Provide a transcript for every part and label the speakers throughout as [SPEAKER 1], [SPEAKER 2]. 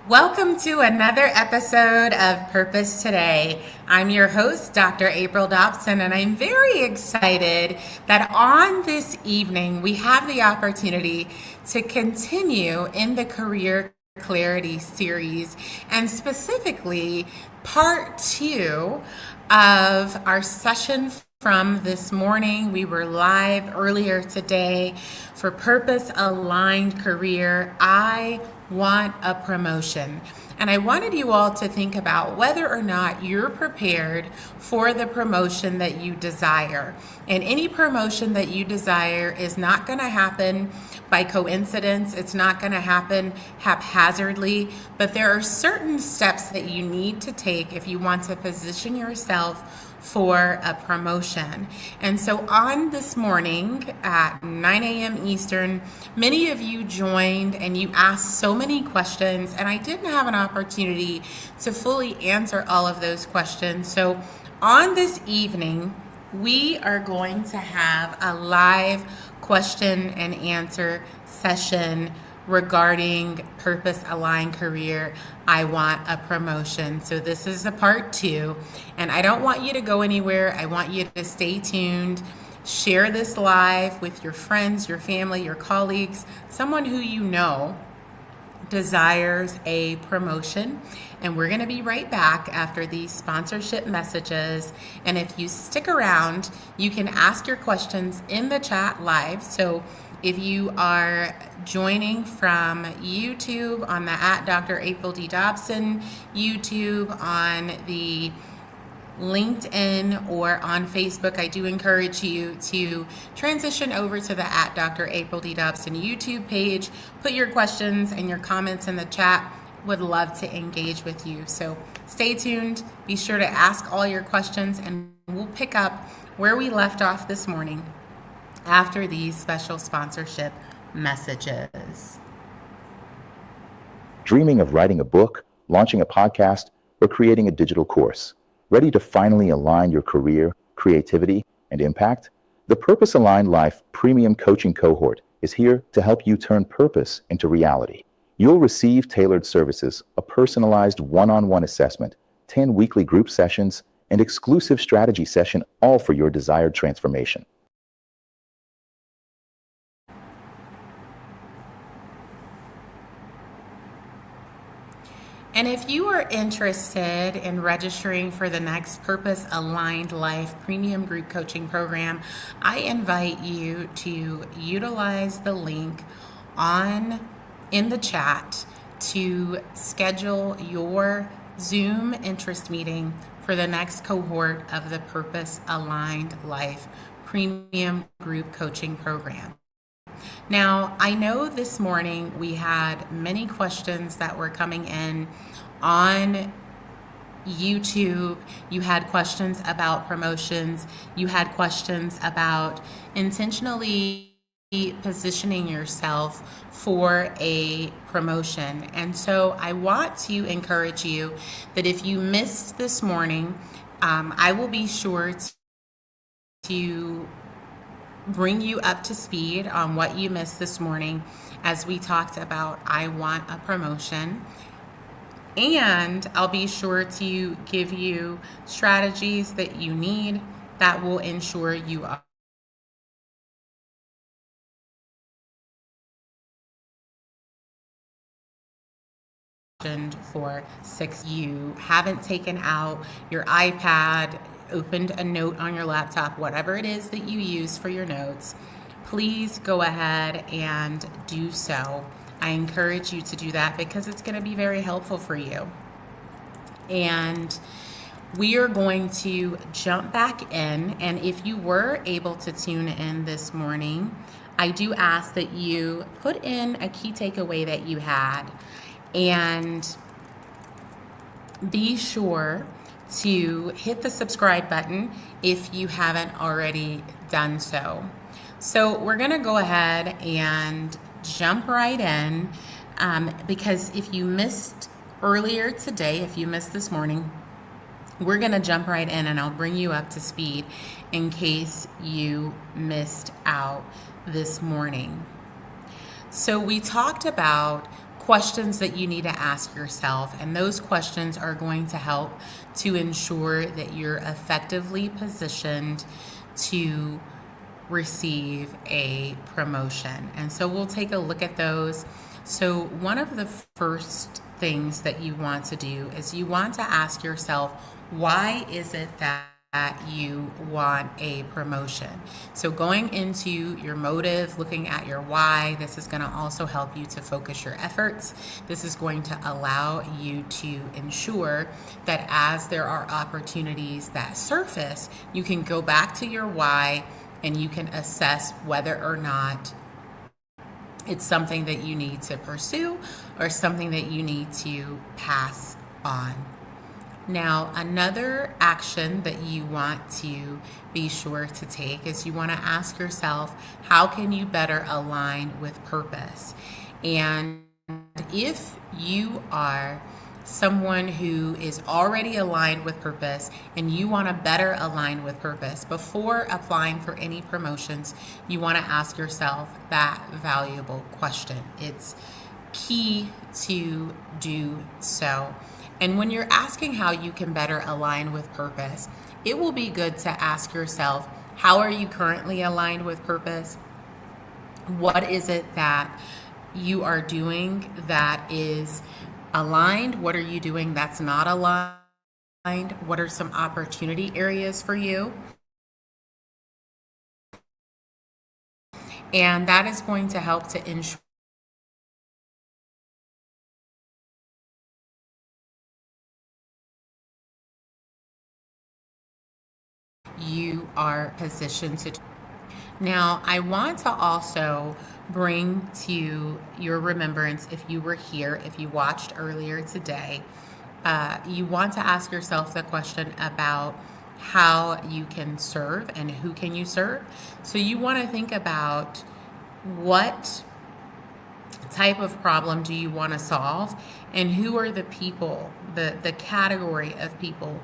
[SPEAKER 1] Welcome to another episode of Purpose Today. I'm your host, Dr. April Dobson, and I'm very excited that on this evening we have the opportunity to continue in the Career Clarity series, and specifically part two of our session from this morning. We were live earlier today for Purpose Aligned Career. I want a promotion. And I wanted you all to think about whether or not you're prepared for the promotion that you desire. And any promotion that you desire is not going to happen by coincidence. It's not going to happen haphazardly, but there are certain steps that you need to take if you want to position yourself for a promotion. And so on this morning at 9 a.m. Eastern, many of you joined and you asked so many questions, and I didn't have an opportunity to fully answer all of those questions. So on this evening, we are going to have a live question and answer session regarding Purpose Aligned Career. I want a promotion. So this is a part two, and I don't want you to go anywhere. I want you to stay tuned. Share this live with your friends, your family, your colleagues, someone who you know desires a promotion. And we're going to be right back after these sponsorship messages. And if you stick around, you can ask your questions in the chat live. So if you are joining from YouTube on the at Dr. April D. Dobson YouTube, on the LinkedIn, or on Facebook, I do encourage you to transition over to the at Dr. April D. Dobson YouTube page. Put your questions and your comments in the chat. Would love to engage with you. So stay tuned. Be sure to ask all your questions, and we'll pick up where we left off this morning after these special sponsorship messages.
[SPEAKER 2] Dreaming of writing a book, launching a podcast, or creating a digital course? Ready to finally align your career, creativity, and impact? The Purpose Aligned Life Premium Coaching Cohort is here to help you turn purpose into reality. You'll receive tailored services, a personalized one-on-one assessment, 10 weekly group sessions, and exclusive strategy session, all for your desired transformation.
[SPEAKER 1] And if you are interested in registering for the next Purpose Aligned Life Premium Group Coaching Program, I invite you to utilize the link in the chat to schedule your Zoom interest meeting for the next cohort of the Purpose Aligned Life Premium Group Coaching Program. Now, I know this morning we had many questions that were coming in on YouTube. You had questions about promotions. You had questions about intentionally positioning yourself for a promotion. And so I want to encourage you that if you missed this morning, I will be sure to bring you up to speed on what you missed this morning as we talked about I want a promotion. And I'll be sure to give you strategies that you need that will ensure you are for 6. You haven't taken out your iPad, opened a note on your laptop, whatever it is that you use for your notes, please go ahead and do so. I encourage you to do that because it's going to be very helpful for you. And we are going to jump back in. And if you were able to tune in this morning, I do ask that you put in a key takeaway that you had, and be sure to hit the subscribe button if you haven't already done so. So we're going to go ahead and jump right in, because if you missed earlier today, if you missed this morning, we're going to jump right in and I'll bring you up to speed in case you missed out this morning. So we talked about questions that you need to ask yourself, and those questions are going to help to ensure that you're effectively positioned to receive a promotion. And so we'll take a look at those. So one of the first things that you want to do is you want to ask yourself, why is it that you want a promotion? So going into your motive, looking at your why, this is going to also help you to focus your efforts. This is going to allow you to ensure that as there are opportunities that surface, you can go back to your why and you can assess whether or not it's something that you need to pursue or something that you need to pass on. Now, another action that you want to be sure to take is you want to ask yourself, how can you better align with purpose? And if you are someone who is already aligned with purpose and you want to better align with purpose, before applying for any promotions, you want to ask yourself that valuable question. It's key to do so. And when you're asking how you can better align with purpose, it will be good to ask yourself, how are you currently aligned with purpose? What is it that you are doing that is aligned? What are you doing that's not aligned? What are some opportunity areas for you? And that is going to help to ensure you are positioned to. Now, I want to also bring to your remembrance, if you were here, if you watched earlier today, you want to ask yourself the question about how you can serve and who can you serve. So you want to think about what type of problem do you want to solve and who are the people, the category of people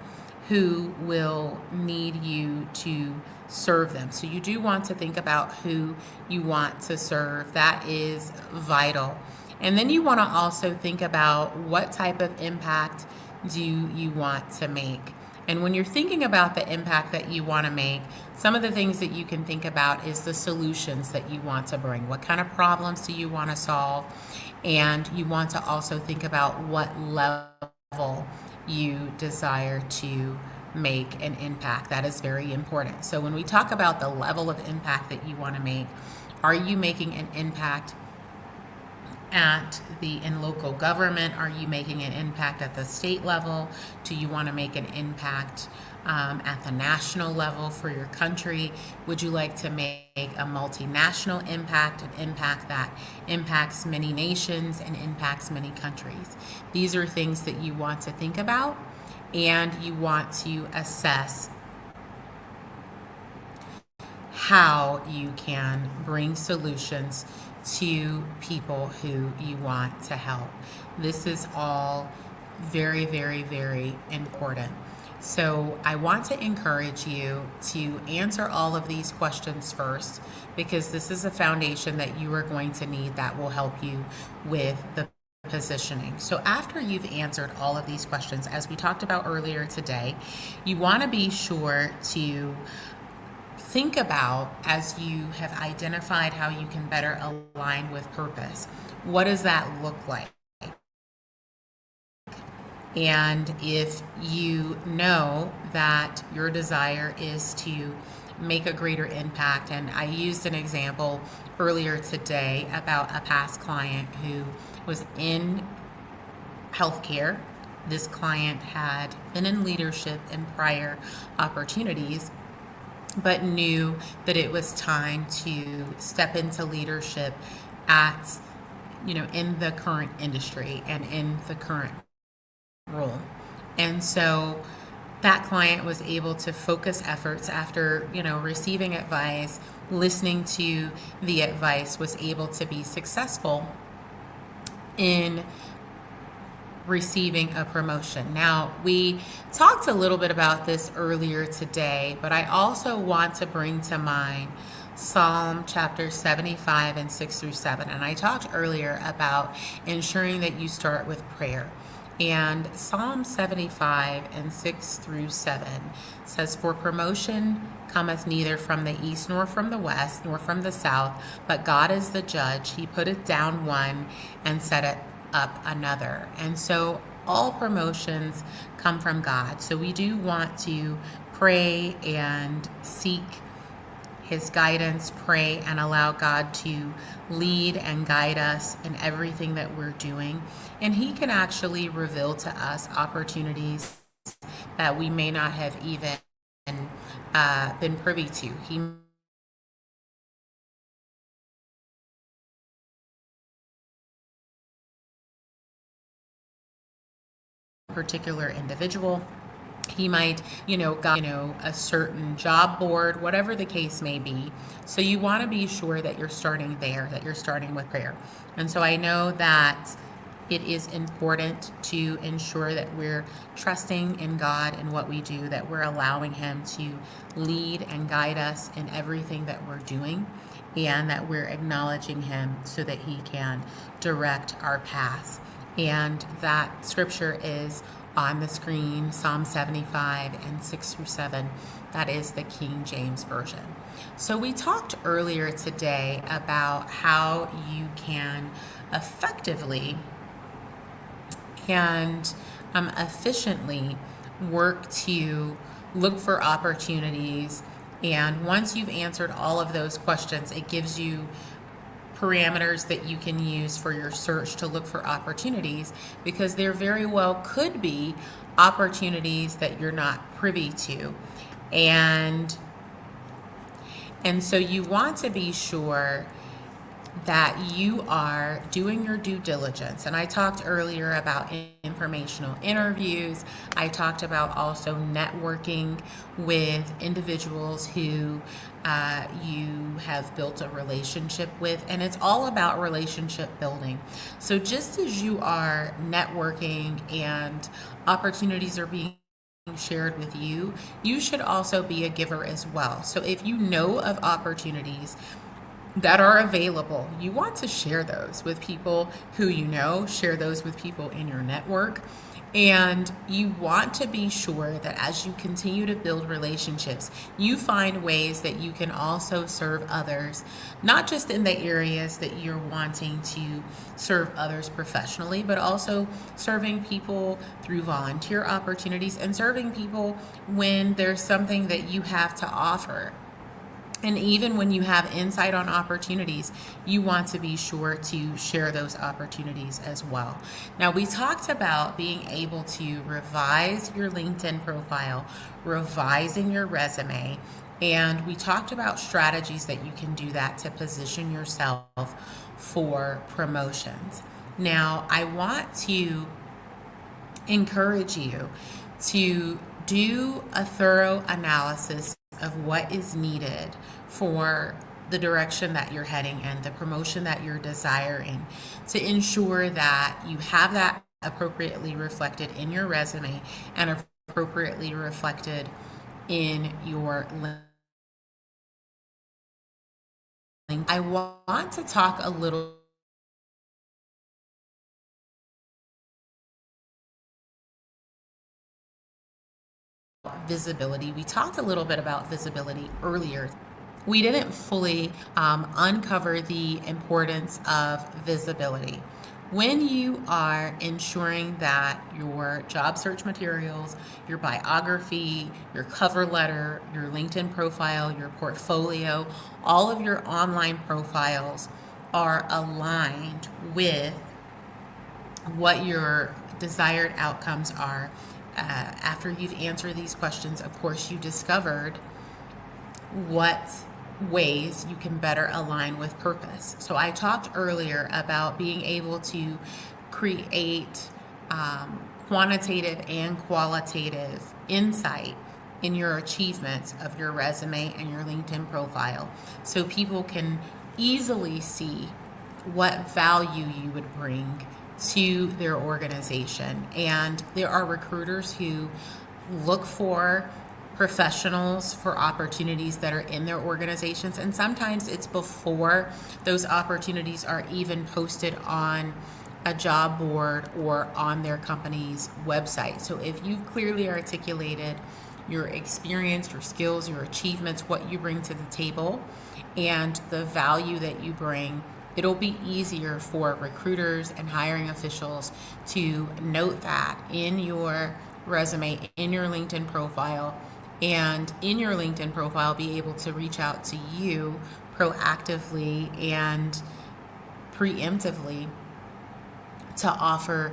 [SPEAKER 1] who will need you to serve them. So you do want to think about who you want to serve. That is vital. And then you want to also think about what type of impact do you want to make. And when you're thinking about the impact that you want to make, some of the things that you can think about is the solutions that you want to bring. What kind of problems do you want to solve? And you want to also think about what level you desire to make an impact. That is very important. So when we talk about the level of impact that you want to make, are you making an impact in local government? Are you making an impact at the state level? Do you want to make an impact at the national level for your country? Would you like to make a multinational impact, an impact that impacts many nations and impacts many countries? These are things that you want to think about, and you want to assess how you can bring solutions to people who you want to help. This is all very, very, very important. So I want to encourage you to answer all of these questions first, because this is a foundation that you are going to need that will help you with the positioning. So after you've answered all of these questions, as we talked about earlier today, you want to be sure to think about, as you have identified how you can better align with purpose, what does that look like? And if you know that your desire is to make a greater impact, and I used an example earlier today about a past client who was in healthcare. This client had been in leadership in prior opportunities, but knew that it was time to step into leadership at, in the current industry and in the current role. And so that client was able to focus efforts after, receiving advice, listening to the advice, was able to be successful in receiving a promotion. Now, we talked a little bit about this earlier today, but I also want to bring to mind Psalm chapter 75 and 6 through 7. And I talked earlier about ensuring that you start with prayer. And Psalm 75 and 6 through 7 says, "For promotion cometh neither from the east nor from the west nor from the south, but God is the judge. He putteth down one and setteth up another." And so all promotions come from God. So we do want to pray and seek His guidance, pray and allow God to lead and guide us in everything that we're doing. And He can actually reveal to us opportunities that we may not have even been privy to. He particular individual. He might, a certain job board, whatever the case may be. So you want to be sure that you're starting there, that you're starting with prayer. And so I know that it is important to ensure that we're trusting in God in what we do, that we're allowing Him to lead and guide us in everything that we're doing, and that we're acknowledging Him so that He can direct our paths. And that scripture is on the screen, Psalm 75 and 6 through 7. That is the King James Version. So we talked earlier today about how you can effectively and efficiently work to look for opportunities. And once you've answered all of those questions, it gives you parameters that you can use for your search to look for opportunities, because there very well could be opportunities that you're not privy to. And so you want to be sure that you are doing your due diligence. And I talked earlier about informational interviews. I talked about also networking with individuals who you have built a relationship with. And it's all about relationship building. So just as you are networking and opportunities are being shared with you, you should also be a giver as well. So if you know of opportunities that are available, you want to share those with people who you know, share those with people in your network. And you want to be sure that as you continue to build relationships, you find ways that you can also serve others, not just in the areas that you're wanting to serve others professionally, but also serving people through volunteer opportunities and serving people when there's something that you have to offer. And even when you have insight on opportunities, you want to be sure to share those opportunities as well. Now, we talked about being able to revise your LinkedIn profile, revising your resume, and we talked about strategies that you can do that to position yourself for promotions. Now, I want to encourage you to do a thorough analysis of what is needed for the direction that you're heading and the promotion that you're desiring, to ensure that you have that appropriately reflected in your resume and appropriately reflected in your LinkedIn. I want to talk a little visibility. We talked a little bit about visibility earlier. We didn't fully uncover the importance of visibility. When you are ensuring that your job search materials, your biography, your cover letter, your LinkedIn profile, your portfolio, all of your online profiles are aligned with what your desired outcomes are. After you've answered these questions, of course, you discovered what ways you can better align with purpose. So I talked earlier about being able to create quantitative and qualitative insight in your achievements of your resume and your LinkedIn profile, so people can easily see what value you would bring to their organization. And there are recruiters who look for professionals for opportunities that are in their organizations. And sometimes it's before those opportunities are even posted on a job board or on their company's website. So if you've clearly articulated your experience, your skills, your achievements, what you bring to the table, and the value that you bring, it'll be easier for recruiters and hiring officials to note that in your resume, in your LinkedIn profile, and in your LinkedIn profile be able to reach out to you proactively and preemptively to offer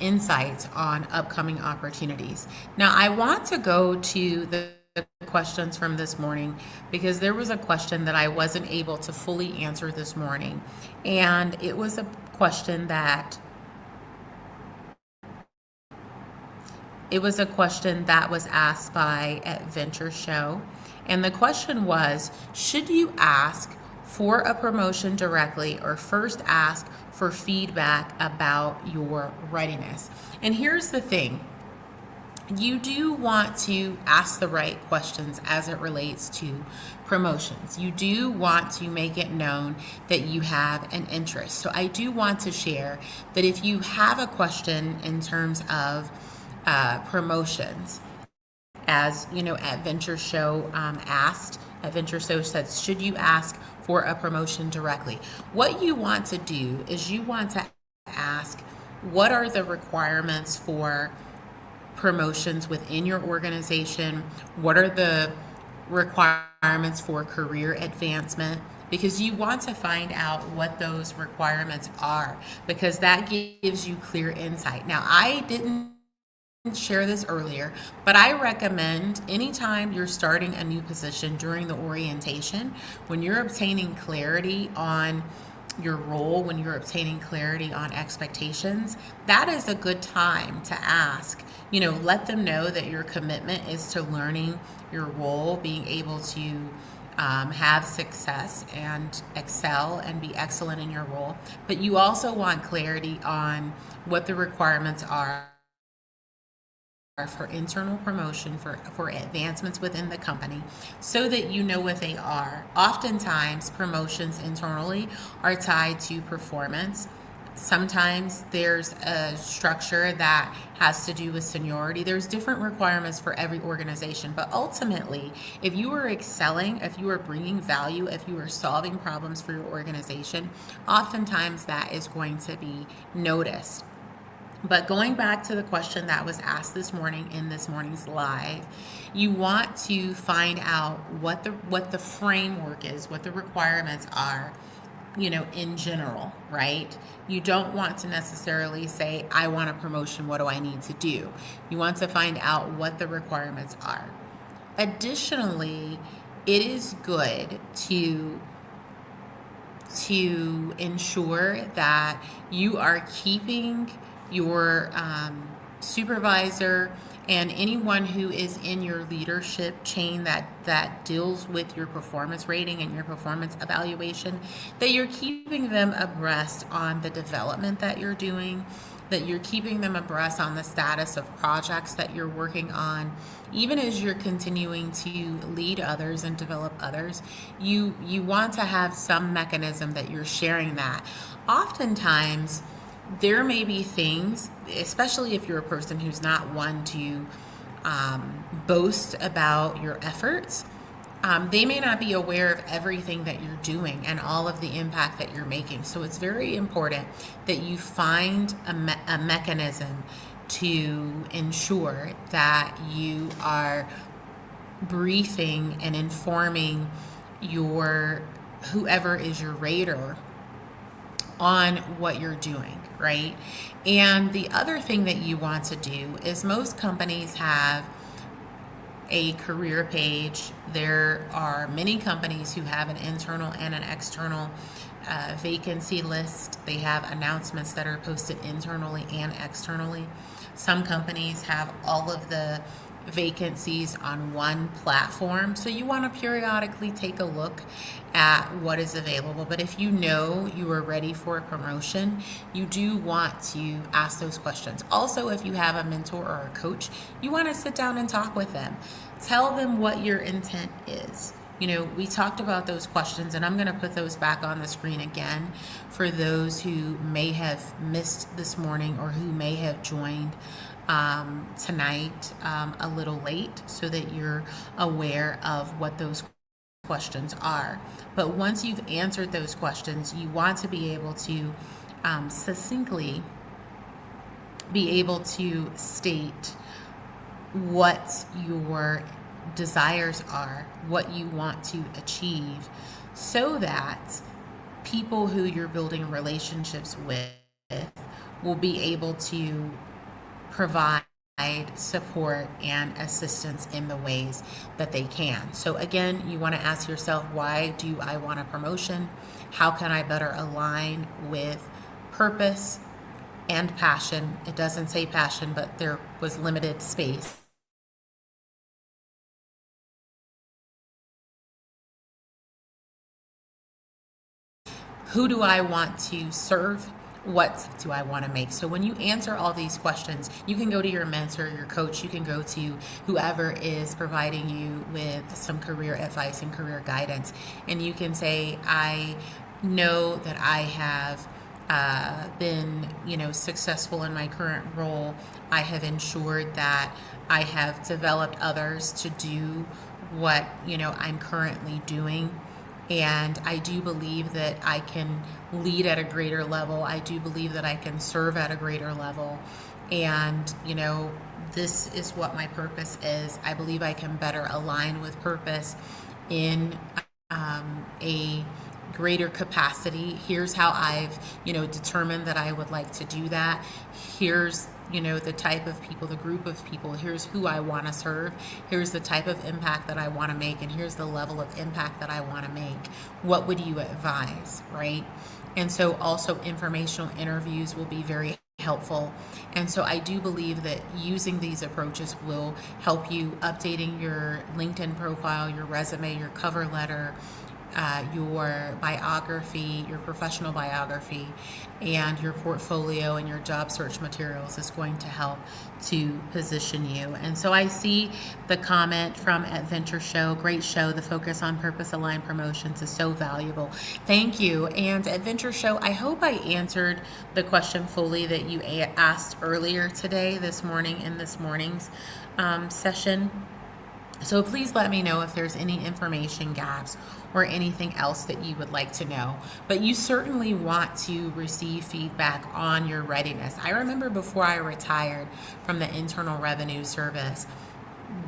[SPEAKER 1] insights on upcoming opportunities. Now, I want to go to the questions from this morning because there was a question that I wasn't able to fully answer this morning. And it was a question that was asked by Adventure Show. And the question was, should you ask for a promotion directly or first ask for feedback about your readiness? And here's the thing. You do want to ask the right questions as it relates to promotions. You do want to make it known that you have an interest. So I do want to share that if you have a question in terms of promotions, as you know, Adventure Show asked, Adventure Show said, should you ask for a promotion directly? What you want to do is you want to ask, what are the requirements for promotions within your organization? What are the requirements for career advancement? Because you want to find out what those requirements are, because that gives you clear insight. Now, I didn't share this earlier, but I recommend anytime you're starting a new position during the orientation, when you're obtaining clarity on your role, when you're obtaining clarity on expectations, that is a good time to ask. Let them know that your commitment is to learning your role, being able to have success and excel and be excellent in your role. But you also want clarity on what the requirements are for internal promotion, for advancements within the company, so that you know what they are. Oftentimes, promotions internally are tied to performance. Sometimes there's a structure that has to do with seniority. There's different requirements for every organization, but ultimately, if you are excelling, if you are bringing value, if you are solving problems for your organization, oftentimes that is going to be noticed. But going back to the question that was asked this morning in this morning's live, you want to find out what the framework is, what the requirements are, in general, right? You don't want to necessarily say, I want a promotion, what do I need to do? You want to find out what the requirements are. Additionally, it is good to ensure that you are keeping your supervisor and anyone who is in your leadership chain that deals with your performance rating and your performance evaluation, that you're keeping them abreast on the development that you're doing, that you're keeping them abreast on the status of projects that you're working on. Even as you're continuing to lead others and develop others, you want to have some mechanism that you're sharing that. Oftentimes, there may be things, especially if you're a person who's not one to boast about your efforts, they may not be aware of everything that you're doing and all of the impact that you're making. So it's very important that you find a mechanism to ensure that you are briefing and informing whoever is your rater on what you're doing, right? And the other thing that you want to do is, most companies have a career page. There are many companies who have an internal and an external vacancy list. They have announcements that are posted internally and externally. Some companies have all of the vacancies on one platform. So you want to periodically take a look at what is available. But if you know you are ready for a promotion, you do want to ask those questions. Also, if you have a mentor or a coach, you want to sit down and talk with them. Tell them what your intent is. We talked about those questions, and I'm going to put those back on the screen again for those who may have missed this morning or who may have joined tonight a little late, so that you're aware of what those questions are. But once you've answered those questions, you want to be able to succinctly be able to state what your desires are, what you want to achieve, so that people who you're building relationships with will be able to provide support and assistance in the ways that they can. So again, you want to ask yourself, why do I want a promotion? How can I better align with purpose and passion? It doesn't say passion, but there was limited space. Who do I want to serve? What do I want to make? So when you answer all these questions, you can go to your mentor, your coach, you can go to whoever is providing you with some career advice and career guidance, and you can say, I know that I have been, successful in my current role. I have ensured that I have developed others to do what, I'm currently doing. And I do believe that I can lead at a greater level. I do believe that I can serve at a greater level. And, this is what my purpose is. I believe I can better align with purpose in a greater capacity. Here's how I've, determined that I would like to do that. Here's, the type of people, the group of people. Here's who I want to serve. Here's the type of impact that I want to make. And here's the level of impact that I want to make. What would you advise, right? And so also informational interviews will be very helpful. And so I do believe that using these approaches will help you updating your LinkedIn profile, your resume, your cover letter, your biography, your professional biography, and your portfolio and your job search materials is going to help to position you. And so I see the comment from Adventure Show, great show. The focus on purpose aligned promotions is so valuable. Thank you. And Adventure Show, I hope I answered the question fully that you asked earlier today, this morning, in this morning's session. So please let me know if there's any information gaps or anything else that you would like to know. But you certainly want to receive feedback on your readiness. I remember before I retired from the Internal Revenue Service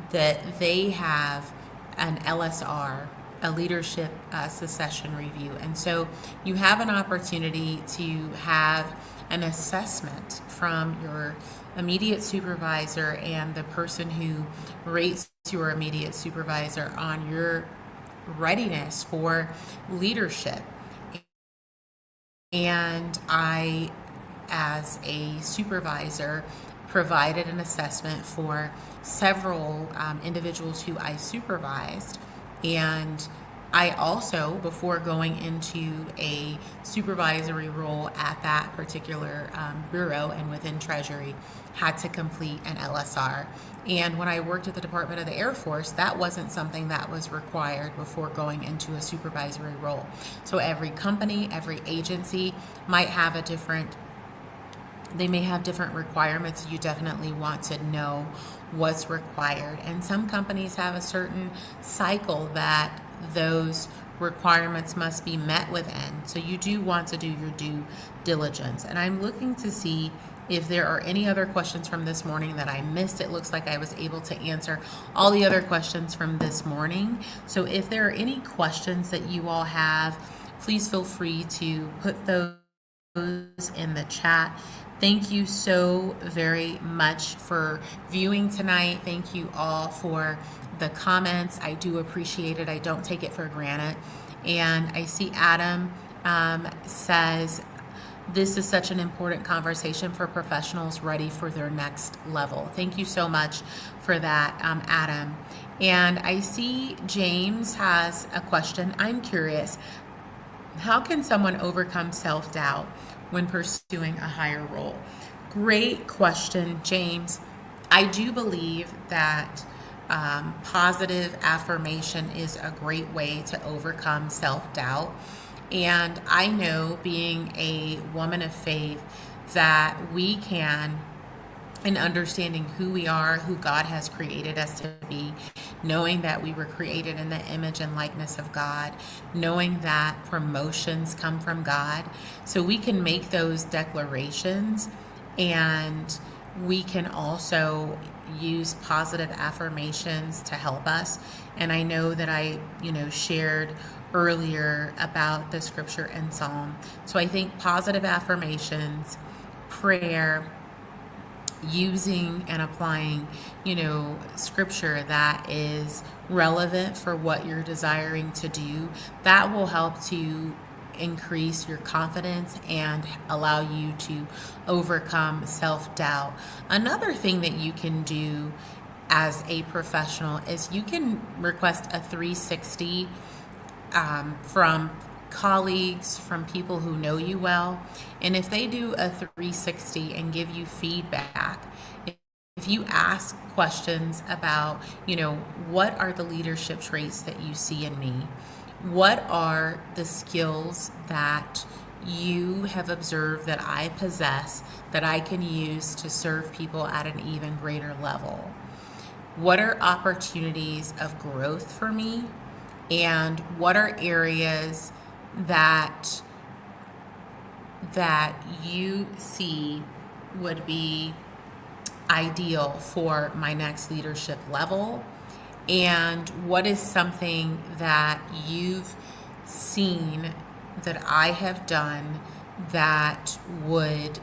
[SPEAKER 1] that they have an LSR, a leadership succession review. And so you have an opportunity to have an assessment from your immediate supervisor and the person who rates your immediate supervisor on your readiness for leadership. And I, as a supervisor, provided an assessment for several individuals who I supervised. And I also, before going into a supervisory role at that particular bureau and within Treasury, had to complete an LSR. And when I worked at the Department of the Air Force, that wasn't something that was required before going into a supervisory role. So every company, every agency might have they may have different requirements. You definitely want to know what's required. And some companies have a certain cycle that those requirements must be met within. So you do want to do your due diligence. And I'm looking to see if there are any other questions from this morning that I missed. It looks like I was able to answer all the other questions from this morning. So if there are any questions that you all have, please feel free to put those in the chat. Thank you so very much for viewing tonight. Thank you all for the comments. I do appreciate it. I don't take it for granted. And I see Adam says, this is such an important conversation for professionals ready for their next level. Thank you so much for that, Adam. And I see James has a question. I'm curious, how can someone overcome self-doubt when pursuing a higher role? Great question, James. I do believe that positive affirmation is a great way to overcome self-doubt. And I know, being a woman of faith, that we can, in understanding who we are, who God has created us to be, knowing that we were created in the image and likeness of God, knowing that promotions come from God. So we can make those declarations, and we can also use positive affirmations to help us. And I know that I, shared earlier about the scripture in Psalm. So I think positive affirmations, prayer, using and applying, scripture that is relevant for what you're desiring to do, that will help to increase your confidence and allow you to overcome self-doubt. Another thing that you can do as a professional is you can request a 360 from colleagues, from people who know you well. And if they do a 360 and give you feedback, if you ask questions about, what are the leadership traits that you see in me? What are the skills that you have observed that I possess that I can use to serve people at an even greater level? What are opportunities of growth for me? And what are areas that you see would be ideal for my next leadership level? And what is something that you've seen that I have done that would,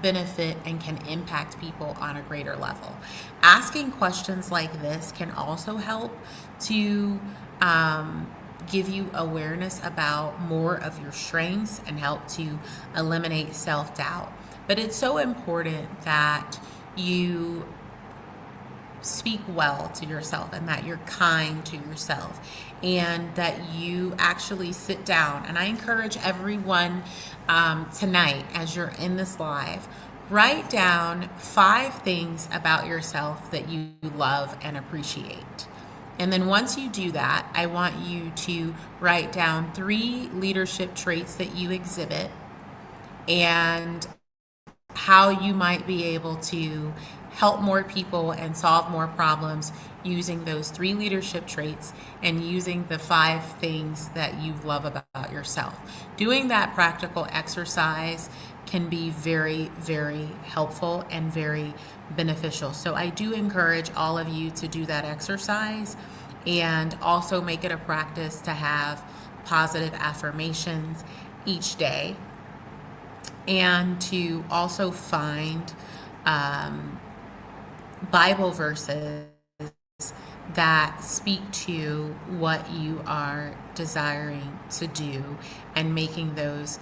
[SPEAKER 1] benefit and can impact people on a greater level? Asking questions like this can also help to give you awareness about more of your strengths and help to eliminate self-doubt. But it's so important that you speak well to yourself, and that you're kind to yourself, and that you actually sit down. And I encourage everyone tonight, as you're in this live, write down 5 things about yourself that you love and appreciate. And then once you do that, I want you to write down 3 leadership traits that you exhibit, and how you might be able to help more people and solve more problems using those 3 leadership traits and using the 5 things that you love about yourself. Doing that practical exercise can be very, very helpful and very beneficial. So I do encourage all of you to do that exercise, and also make it a practice to have positive affirmations each day, and to also find Bible verses that speak to what you are desiring to do, and making those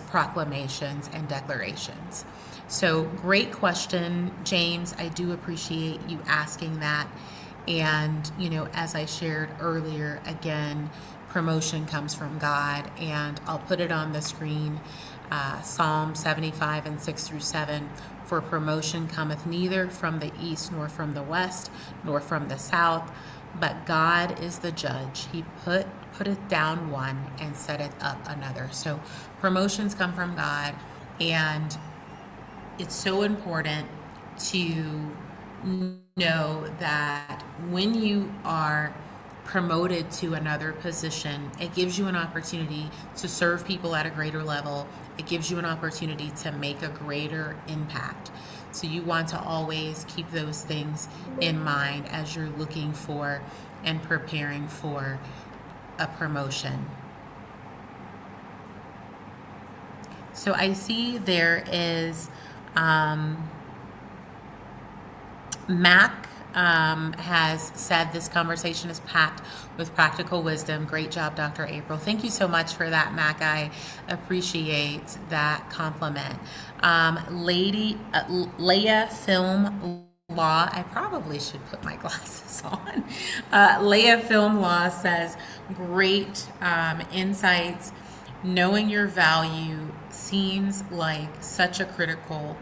[SPEAKER 1] proclamations and declarations. So great question, James. I do appreciate you asking that. And, as I shared earlier, again, promotion comes from God, and I'll put it on the screen. Psalm 75 and 6 through 7, for promotion cometh neither from the east, nor from the west, nor from the south, but God is the judge. He putteth down one and setteth up another. So promotions come from God, and it's so important to know that when you are promoted to another position, it gives you an opportunity to serve people at a greater level. It gives you an opportunity to make a greater impact. So you want to always keep those things in mind as you're looking for and preparing for a promotion. So I see there is Mac has said this conversation is packed with practical wisdom. Great job, Dr. April. Thank you so much for that, Mac. I appreciate that compliment. Leia Film Law, I probably should put my glasses on. Leia Film Law says, great insights. Knowing your value seems like such a critical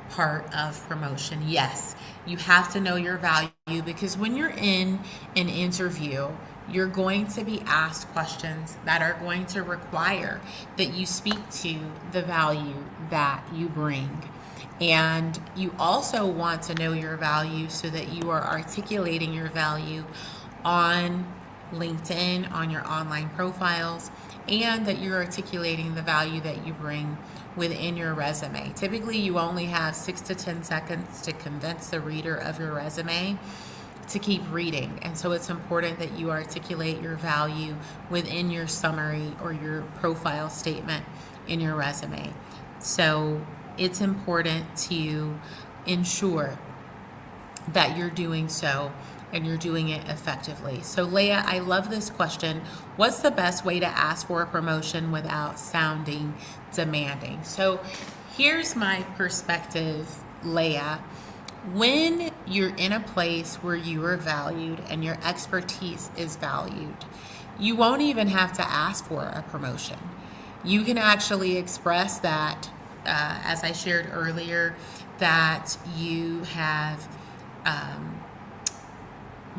[SPEAKER 1] part of promotion. Yes, you have to know your value, because when you're in an interview, you're going to be asked questions that are going to require that you speak to the value that you bring. And you also want to know your value so that you are articulating your value on LinkedIn, on your online profiles, and that you're articulating the value that you bring within your resume. Typically, you only have 6 to 10 seconds to convince the reader of your resume to keep reading. And so it's important that you articulate your value within your summary or your profile statement in your resume. So it's important to ensure that you're doing so and you're doing it effectively. So Leah, I love this question. What's the best way to ask for a promotion without sounding demanding? So here's my perspective, Leah. When you're in a place where you are valued and your expertise is valued, you won't even have to ask for a promotion. You can actually express that, as I shared earlier, that you have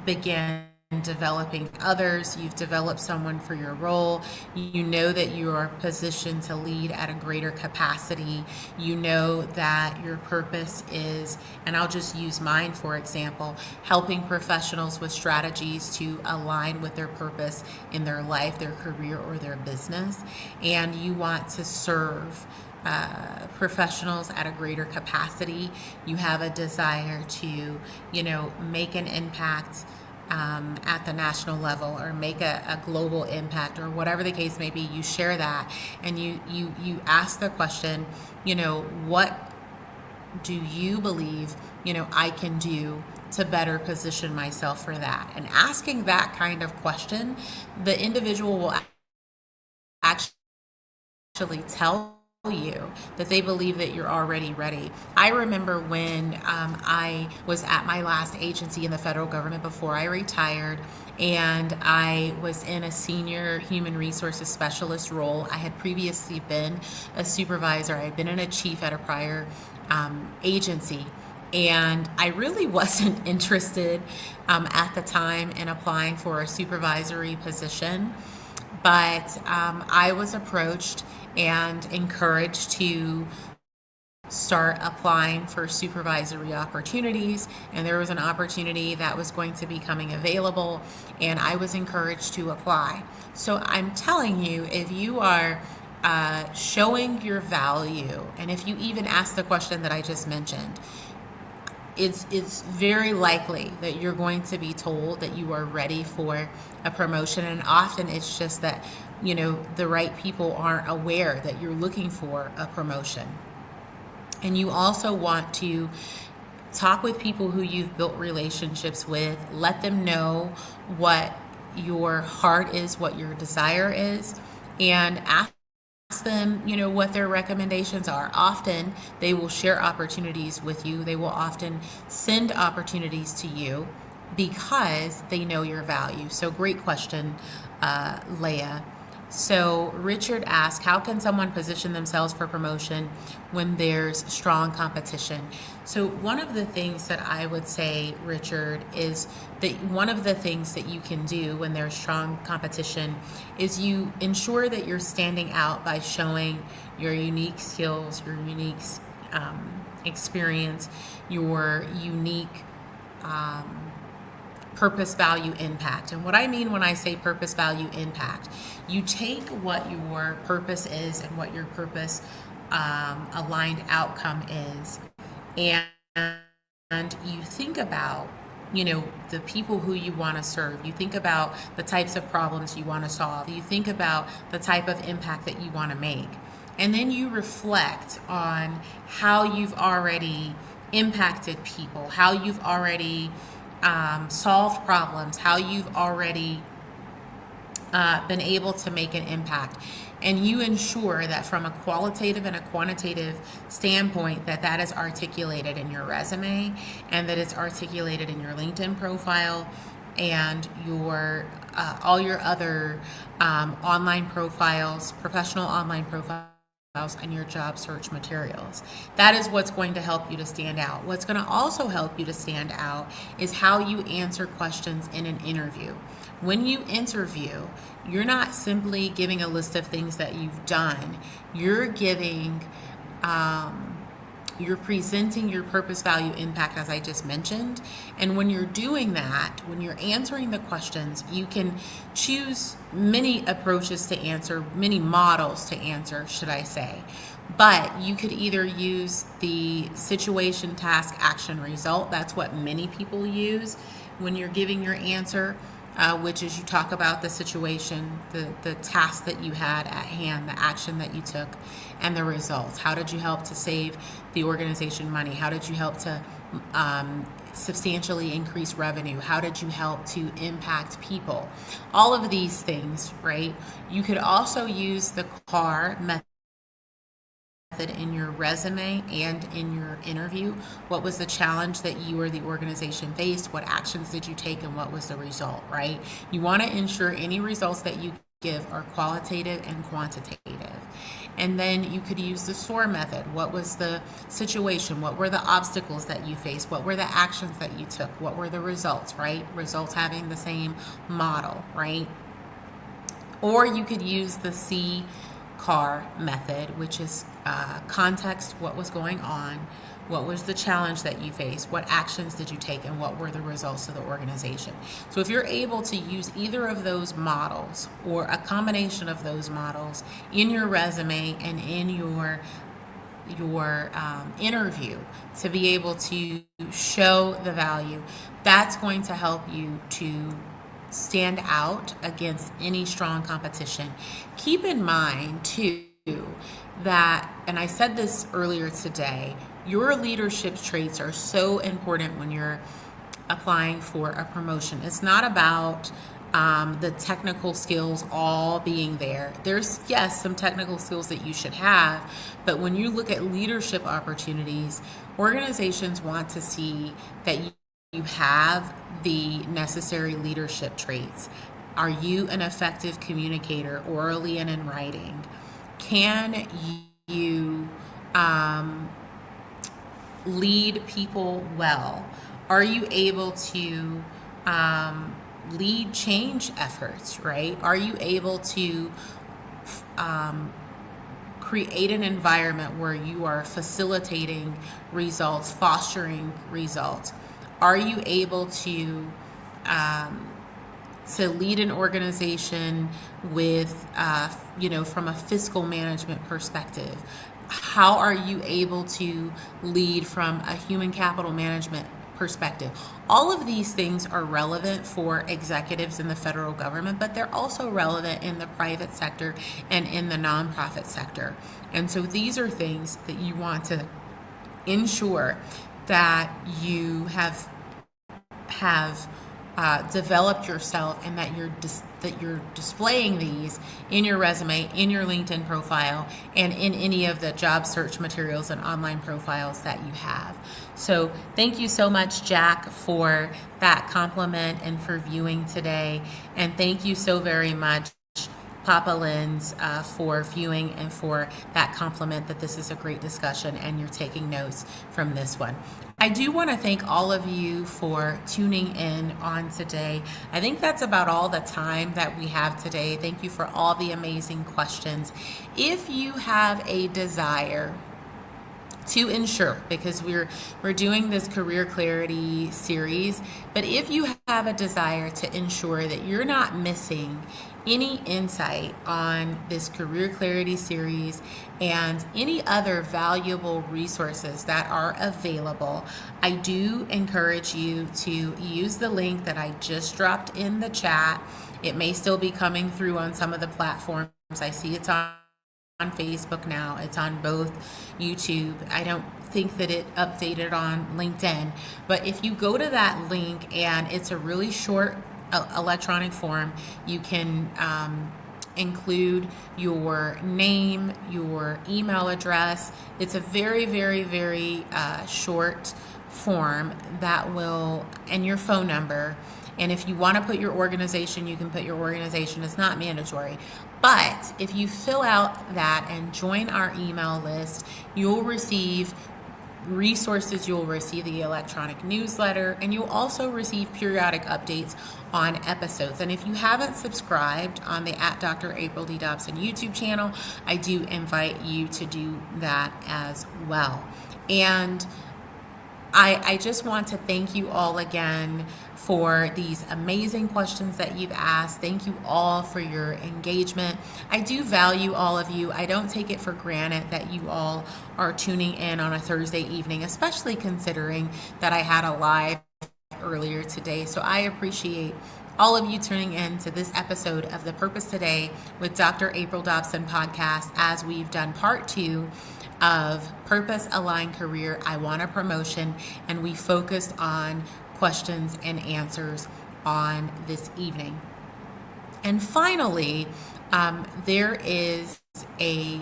[SPEAKER 1] began developing others, you've developed someone for your role, you know that you are positioned to lead at a greater capacity, you know that your purpose is, and I'll just use mine for example, helping professionals with strategies to align with their purpose in their life, their career, or their business, and you want to serve professionals at a greater capacity. You have a desire to, make an impact at the national level, or make a global impact, or whatever the case may be. You share that, and you ask the question, what do you believe, I can do to better position myself for that? And asking that kind of question, the individual will actually tell you that they believe that you're already ready. I remember when I was at my last agency in the federal government before I retired, and I was in a senior human resources specialist role. I had previously been a supervisor. I had been in a chief at a prior agency. And I really wasn't interested at the time in applying for a supervisory position. But I was approached and encouraged to start applying for supervisory opportunities, and there was an opportunity that was going to be coming available, and I was encouraged to apply. So I'm telling you, if you are showing your value, and if you even ask the question that I just mentioned, it's very likely that you're going to be told that you are ready for a promotion. And often it's just that the right people aren't aware that you're looking for a promotion. And you also want to talk with people who you've built relationships with. Let them know what your heart is, what your desire is, and ask them, what their recommendations are. Often they will share opportunities with you. They will often send opportunities to you because they know your value. So great question, Leah. So Richard asked, how can someone position themselves for promotion when there's strong competition? So one of the things that I would say, Richard, is that one of the things that you can do when there's strong competition is you ensure that you're standing out by showing your unique skills, your unique experience, your unique purpose, value, impact. And what I mean when I say purpose, value, impact, you take what your purpose is and what your purpose aligned outcome is, and you think about the people who you want to serve. You think about the types of problems you want to solve. You think about the type of impact that you want to make. And then you reflect on how you've already impacted people, how you've already solved problems, how you've already been able to make an impact, and you ensure that from a qualitative and a quantitative standpoint that that is articulated in your resume and that it's articulated in your LinkedIn profile and your all your other online profiles, professional online profiles, and your job search materials. That is what's going to help you to stand out. What's going to also help you to stand out is how you answer questions in an interview. When you interview, you're not simply giving a list of things that you've done. You're giving you're presenting your purpose, value, impact, as I just mentioned. And when you're doing that, when you're answering the questions, you can choose many approaches to answer, many models to answer, should I say. But you could either use the situation, task, action, result. That's what many people use when you're giving your answer. Which is you talk about the situation, the task that you had at hand, the action that you took, and the results. How did you help to save the organization money? How did you help to substantially increase revenue? How did you help to impact people? All of these things, right? You could also use the CAR method in your resume and in your interview. What was the challenge that you or the organization faced? What actions did you take, and what was the result, right? You want to ensure any results that you give are qualitative and quantitative. And then you could use the SOAR method. What was the situation? What were the obstacles that you faced? What were the actions that you took? What were the results, right? Results having the same model, right? Or you could use the CAR method, which is context, what was going on, what was the challenge that you faced, what actions did you take, and what were the results of the organization. So if you're able to use either of those models or a combination of those models in your resume and in your interview to be able to show the value, that's going to help you to stand out against any strong competition. Keep in mind too that, and I said this earlier today, your leadership traits are so important when you're applying for a promotion. It's not about the technical skills all being there. There's, yes, some technical skills that you should have, but when you look at leadership opportunities, organizations want to see that you have the necessary leadership traits. Are you an effective communicator orally and in writing? Can you lead people well? Are you able to lead change efforts, right? Are you able to create an environment where you are facilitating results, fostering results? Are you able to lead an organization with, from a fiscal management perspective? How are you able to lead from a human capital management perspective? All of these things are relevant for executives in the federal government, but they're also relevant in the private sector and in the nonprofit sector. And so these are things that you want to ensure that you have developed yourself, and that you're displaying these in your resume, in your LinkedIn profile, and in any of the job search materials and online profiles that you have. So thank you so much, Jack, for that compliment and for viewing today. And thank you so very much, Papa Lens, for viewing and for that compliment that this is a great discussion and you're taking notes from this one. I do want to thank all of you for tuning in on today. I think that's about all the time that we have today. Thank you for all the amazing questions. If you have a desire to ensure, because we're doing this career clarity series, but if you have a desire to ensure that you're not missing any insight on this career clarity series and any other valuable resources that are available, I do encourage you to use the link that I just dropped in the chat. It may still be coming through on some of the platforms. I see it's on Facebook now. It's on both YouTube. I don't think that it updated on LinkedIn, but if you go to that link, and it's a really short electronic form, you can include your name, your email address. It's a very, very, very short form that will, and your phone number. And if you want to put your organization, you can put your organization. It's not mandatory. But if you fill out that and join our email list, you'll receive resources, you'll receive the electronic newsletter, and you'll also receive periodic updates on episodes. And if you haven't subscribed on the Dr. April D. Dobson YouTube channel, I do invite you to do that as well. And I just want to thank you all again for these amazing questions that you've asked. Thank you all for your engagement. I do value all of you. I don't take it for granted that you all are tuning in on a Thursday evening, especially considering that I had a live earlier today. So I appreciate all of you tuning in to this episode of the Purpose Today with Dr. April Dobson podcast, as we've done part 2 of Purpose Aligned Career, I Want a Promotion, and we focused on questions and answers on this evening. And finally, there is a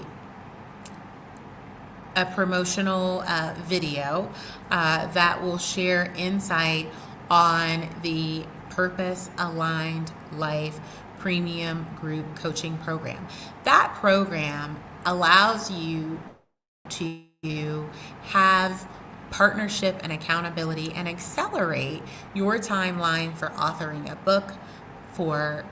[SPEAKER 1] promotional video that will share insight on the Purpose Aligned Life Premium Group Coaching Program. That program allows you to have partnership and accountability and accelerate your timeline for authoring a book, for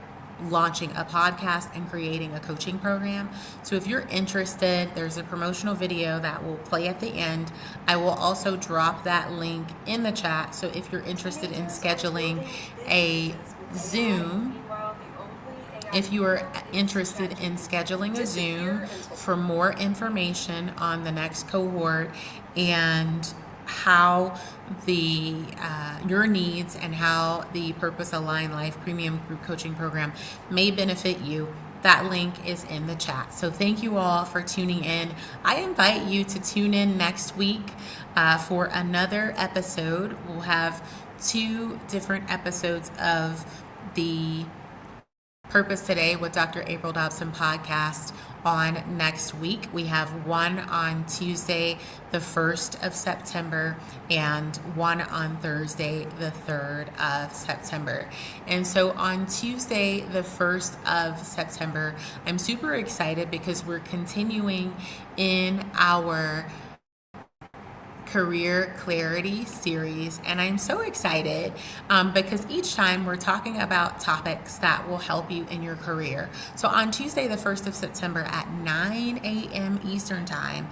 [SPEAKER 1] launching a podcast, and creating a coaching program. So if you're interested, there's a promotional video that will play at the end. I will also drop that link in the chat. So if you're interested in scheduling a Zoom, if you are interested in scheduling a Zoom for more information on the next cohort and how the your needs and how the Purpose Aligned Life Premium Group Coaching Program may benefit you, that link is in the chat. So thank you all for tuning in. I invite you to tune in next week for another episode. We'll have 2 different episodes of the Purpose Today with Dr. April Dobson podcast on next week. We have one on Tuesday, the 1st of September, and one on Thursday, the 3rd of September. And so on Tuesday, the 1st of September, I'm super excited because we're continuing in our Career Clarity series, and I'm so excited because each time we're talking about topics that will help you in your career. So on Tuesday, the 1st of September at 9 a.m. Eastern Time,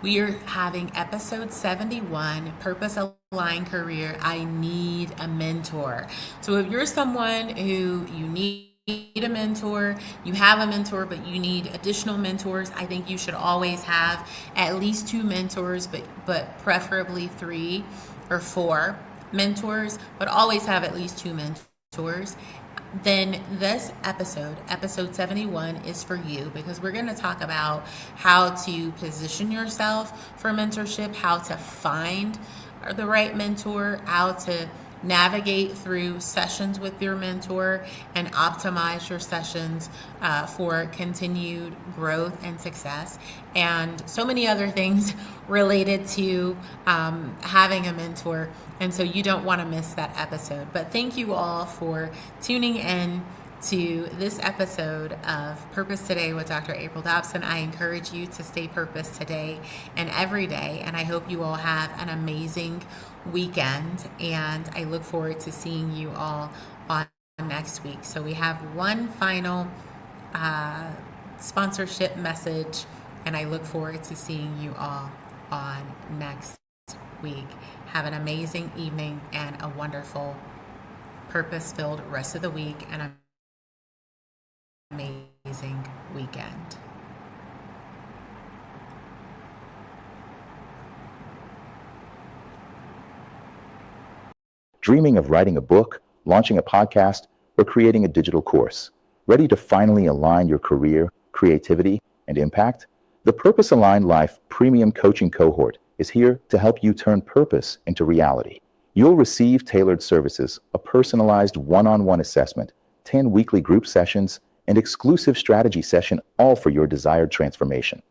[SPEAKER 1] we are having episode 71, Purpose Aligned Career, I Need a Mentor. So if you're someone who you need a mentor, you have a mentor, but you need additional mentors, I think you should always have at least 2 mentors, but preferably 3 or 4 mentors, but always have at least 2 mentors. Then this episode 71, is for you, because we're going to talk about how to position yourself for mentorship, how to find the right mentor, how to navigate through sessions with your mentor and optimize your sessions for continued growth and success, and so many other things related to having a mentor. And so you don't want to miss that episode. But thank you all for tuning in to this episode of Purpose Today with Dr. April Dobson. I encourage you to stay purpose today and every day, and I hope you all have an amazing weekend, and I look forward to seeing you all on next week. So we have one final sponsorship message, and I look forward to seeing you all on next week. Have an amazing evening and a wonderful purpose-filled rest of the week, and an amazing weekend.
[SPEAKER 2] Dreaming of writing a book, launching a podcast, or creating a digital course? Ready to finally align your career, creativity, and impact? The Purpose Aligned Life Premium Coaching Cohort is here to help you turn purpose into reality. You'll receive tailored services, a personalized one-on-one assessment, 10 weekly group sessions, and exclusive strategy session, all for your desired transformation.